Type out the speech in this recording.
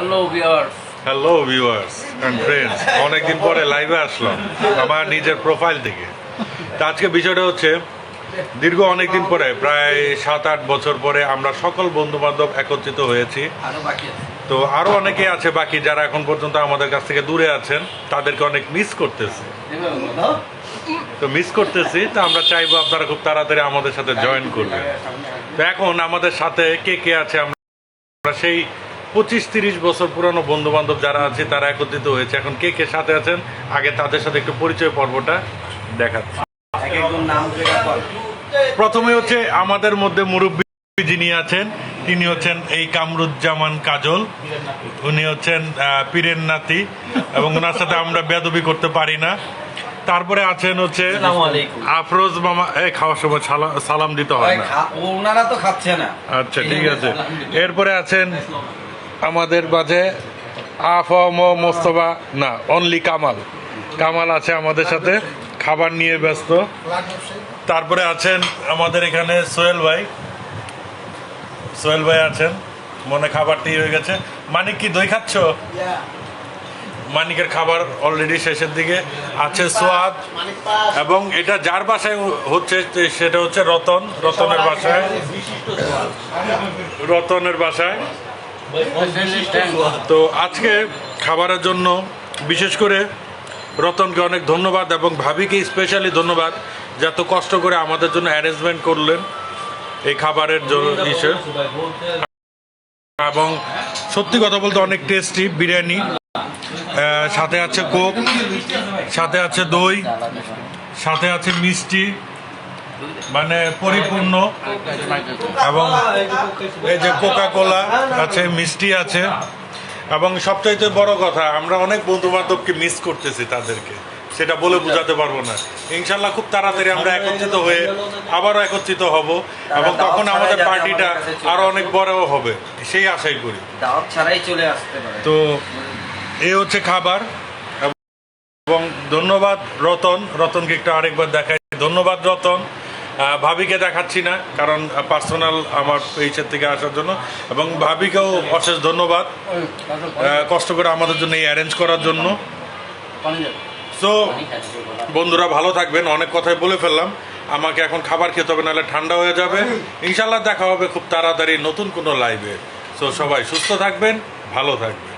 Hello viewers and friends, অনেকদিন পরে লাইভে আসলাম আমার নিজের প্রোফাইল থেকে। তো আজকে বিষয়টা হচ্ছে, দীর্ঘ অনেকদিন পরে, প্রায় 7-8 বছর পরে আমরা সকল বন্ধু বান্ধব একত্রিত হয়েছি। তো আরো অনেকে আছে বাকি, যারা এখন পর্যন্ত আমাদের কাছ থেকে দূরে আছেন, তাদেরকে অনেক মিস করতেছি। তো আমরা চাইবো আপনারা খুব তাড়াতাড়ি আমাদের সাথে জয়েন করবেন। তো এখন আমাদের সাথে কে কে আছে, আমরা সেই 25-30 বছর পুরানো বন্ধু বান্ধব যারা আছে তারা একত্রিত হয়েছে। এখন কে কে সাথে আছেন, আগে তাদের সাথে একটু পরিচয় পর্বটা দেখাচ্ছি। প্রথমে হচ্ছে আমাদের মধ্যে মুরব্বী যিনি আছেন, তিনি হচ্ছেন এই কামরুজ্জামান কাজল। উনি হচ্ছেন পীরের নাতি এবং ওনার সাথে আমরা বেয়াদবি করতে পারি না। তারপরে আছেন হচ্ছে আফরোজ মামা। খাওয়ার সময় সালাম দিতে হয় না, ওনারা তো খাচ্ছে না। আচ্ছা ঠিক আছে। এরপরে আছেন আমাদের মাঝে মোস্তফা, না অনলি কামাল আছে আমাদের সাথে, খাবার নিয়ে ব্যস্ত। তারপরে আছেন আমাদের এখানে সোহেল ভাই আছেন, মনে খাবারটি হয়ে গেছে। মানিক কি দই খাচ্ছ? মানিকের খাবার অলরেডি শেষের দিকে আছে। সোয়াদ, এবং এটা যার বাসায় হচ্ছে সেটা হচ্ছে রতনের বাসায়। তো আজকে খাবারের জন্য বিশেষ করে রতনকে অনেক ধন্যবাদ এবং ভাবিকে স্পেশালি ধন্যবাদ, যে এত কষ্ট করে আমাদের জন্য অ্যারেঞ্জমেন্ট করলেন এই খাবারের জন্য। এবং সত্যি কথা বলতে অনেক টেস্টি বিরিয়ানি, সাথে আছে কোক, সাথে আছে দই, সাথে আছে মিষ্টি, মানে পরিপূর্ণ। এবং এই যে কোকা কোলা আছে, মিষ্টি আছে। এবং সবচাইতে বড় কথা, আমরা অনেক বন্ধু বান্ধবকে মিস করতেছি, তাদেরকে সেটা বলে বোঝাতে পারবো না। ইনশাল্লাহ খুব তাড়াতাড়ি আমরা একত্রিত হয়ে আবারও একত্রিত হব, এবং তখন আমাদের পার্টিটা আরো অনেক বড় হবে, সেই আশাই করি। তো এই হচ্ছে খাবার। এবং ধন্যবাদ রতনকে একটু আরেকবার দেখাই। ধন্যবাদ রতন। ভাবিকে দেখাচ্ছি না, কারণ পার্সোনাল আমার পেজের থেকে আসার জন্য। এবং ভাবিকেও অশেষ ধন্যবাদ, কষ্ট করে আমাদের জন্য এই অ্যারেঞ্জ করার জন্য। সো বন্ধুরা ভালো থাকবেন, অনেক কথাই বলে ফেললাম। আমাকে এখন খাবার খেতে হবে, নাহলে ঠান্ডা হয়ে যাবে। ইনশাল্লাহ দেখা হবে খুব তাড়াতাড়ি নতুন কোনো লাইভে। সো সবাই সুস্থ থাকবেন, ভালো থাকবেন।